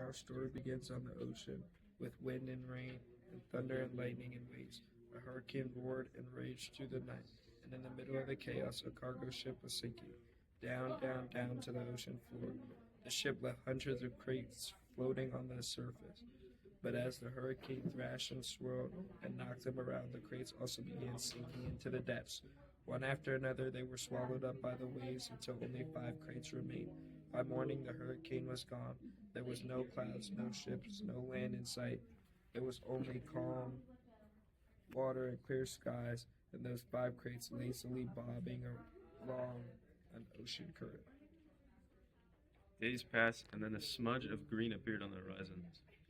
Our story begins on the ocean, with wind and rain, and thunder and lightning and waves. A hurricane roared and raged through the night, and in the middle of the chaos, a cargo ship was sinking. Down, down, down to the ocean floor. The ship left hundreds of crates floating on the surface. But as the hurricane thrashed and swirled and knocked them around, the crates also began sinking into the depths. One after another, they were swallowed up by the waves until only 5 crates remained. By morning, the hurricane was gone. There was no clouds, no ships, no land in sight. It was only calm water and clear skies, and those 5 crates lazily bobbing along an ocean current. Days passed, and then a smudge of green appeared on the horizon.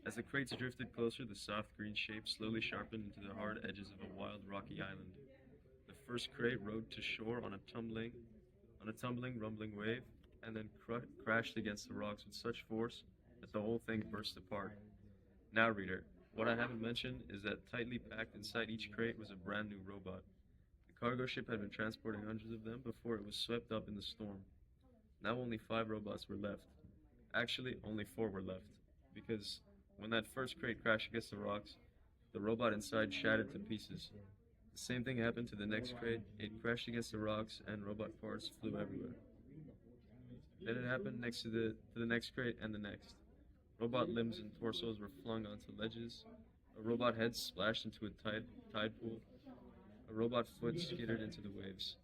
As the crates drifted closer, the soft green shape slowly sharpened into the hard edges of a wild rocky island. The first crate rode to shore on a tumbling, rumbling wave, and then crashed against the rocks with such force that the whole thing burst apart. Now, reader, what I haven't mentioned is that tightly packed inside each crate was a brand new robot. The cargo ship had been transporting hundreds of them before it was swept up in the storm. Now only 5 robots were left. Actually, only 4 were left, because when that first crate crashed against the rocks, the robot inside shattered to pieces. The same thing happened to the next crate. It crashed against the rocks and robot parts flew everywhere. Then it happened next to the next crate and the next. Robot limbs and torsos were flung onto ledges. A robot head splashed into a tide pool. A robot foot skittered into the waves.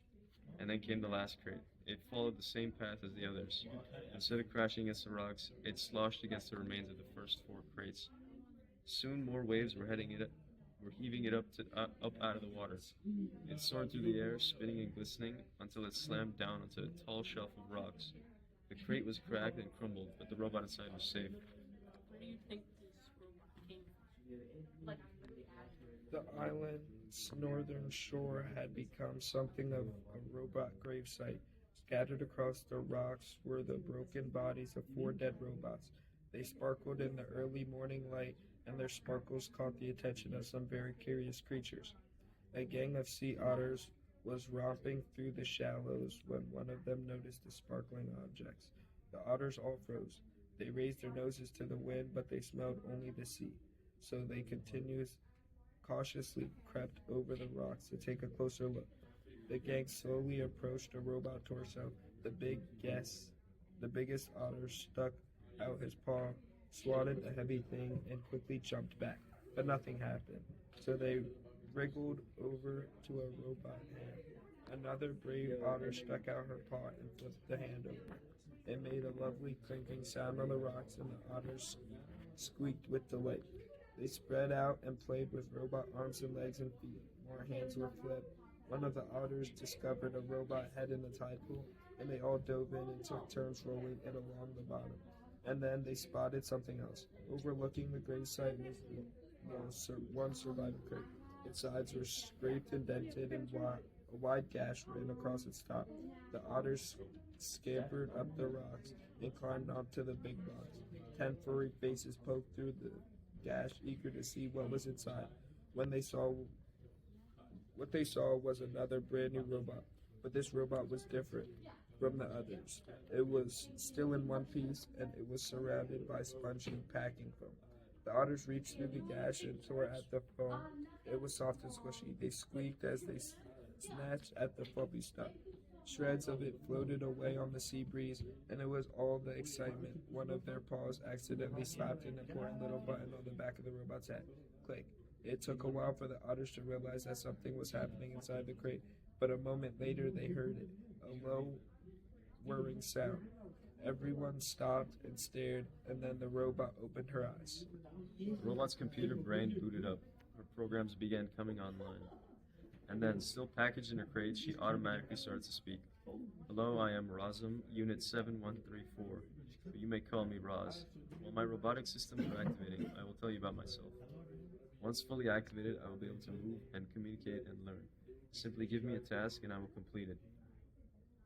And then came the last crate. It followed the same path as the others. Instead of crashing against the rocks, it sloshed against the remains of the first 4 crates. Soon more waves were heaving it up out of the water. It soared through the air, spinning and glistening, until it slammed down onto a tall shelf of rocks. The crate was cracked and crumbled, but the robot inside was safe. Where do you think this robot came from? Like, The island's northern shore had become something of a robot gravesite. Scattered across the rocks were the broken bodies of 4 dead robots. They sparkled in the early morning light, and their sparkles caught the attention of some very curious creatures. A gang of sea otters was romping through the shallows when one of them noticed the sparkling objects. The otters all froze. They raised their noses to the wind, but they smelled only the sea. So they cautiously crept over the rocks to take a closer look. The gang slowly approached a robot torso. The biggest otter stuck out his paw, swatted the heavy thing, and quickly jumped back. But nothing happened. So they wriggled over to a robot hand. Another brave otter stuck out her paw and flipped the hand over. It made a lovely clinking sound on the rocks, and the otters squeaked with delight. They spread out and played with robot arms and legs and feet. More hands were flipped. One of the otters discovered a robot head in the tide pool, and they all dove in and took turns rolling it along the bottom. And then they spotted something else. Overlooking the gravesite was one survivor crate. Its sides were scraped and dented, and a wide gash ran across its top. The otters scampered up the rocks and climbed onto the big box. 10 furry faces poked through the gash, eager to see what was inside. What they saw was another brand new robot, but this robot was different from the others. It was still in one piece, and it was surrounded by spongy packing foam. The otters reached through the gash and tore at the foam. It was soft and squishy. They squeaked as they snatched at the fluffy stuff. Shreds of it floated away on the sea breeze, and it was all the excitement. One of their paws accidentally slapped an important little button on the back of the robot's head. Click. It took a while for the otters to realize that something was happening inside the crate, but a moment later they heard it, a low, whirring sound. Everyone stopped and stared, and then the robot opened her eyes. The robot's computer brain booted up. Her programs began coming online. And then, still packaged in her crate, she automatically started to speak. Hello, I am Razum, Unit 7134, but you may call me Raz. While my robotic systems are activating, I will tell you about myself. Once fully activated, I will be able to move and communicate and learn. Simply give me a task and I will complete it.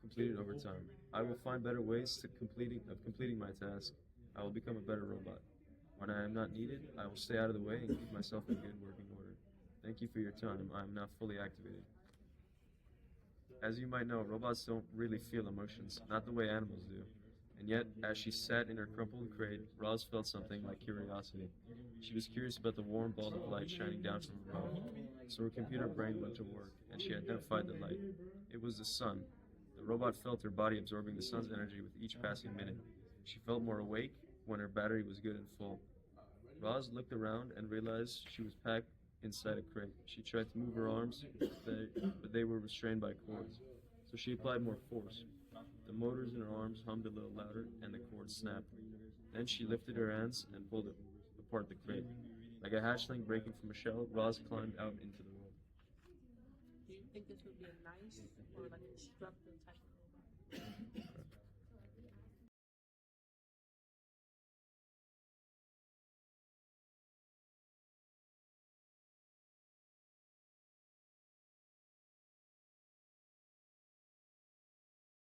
Complete it over time. I will find better ways of completing my task. I will become a better robot. When I am not needed, I will stay out of the way and keep myself in good working order. Thank you for your time. I am now fully activated. As you might know, robots don't really feel emotions, not the way animals do. And yet, as she sat in her crumpled crate, Roz felt something like curiosity. She was curious about the warm ball of light shining down from above. So her computer brain went to work, and she identified the light. It was the sun. The robot felt her body absorbing the sun's energy with each passing minute. She felt more awake when her battery was good and full. Roz looked around and realized she was packed inside a crate. She tried to move her arms, but they were restrained by cords. So she applied more force. The motors in her arms hummed a little louder, and the cords snapped. Then she lifted her hands and pulled apart the crate. Like a hatchling breaking from a shell, Roz climbed out into the world. Do you think this would be a nice or like a destructive type of robot?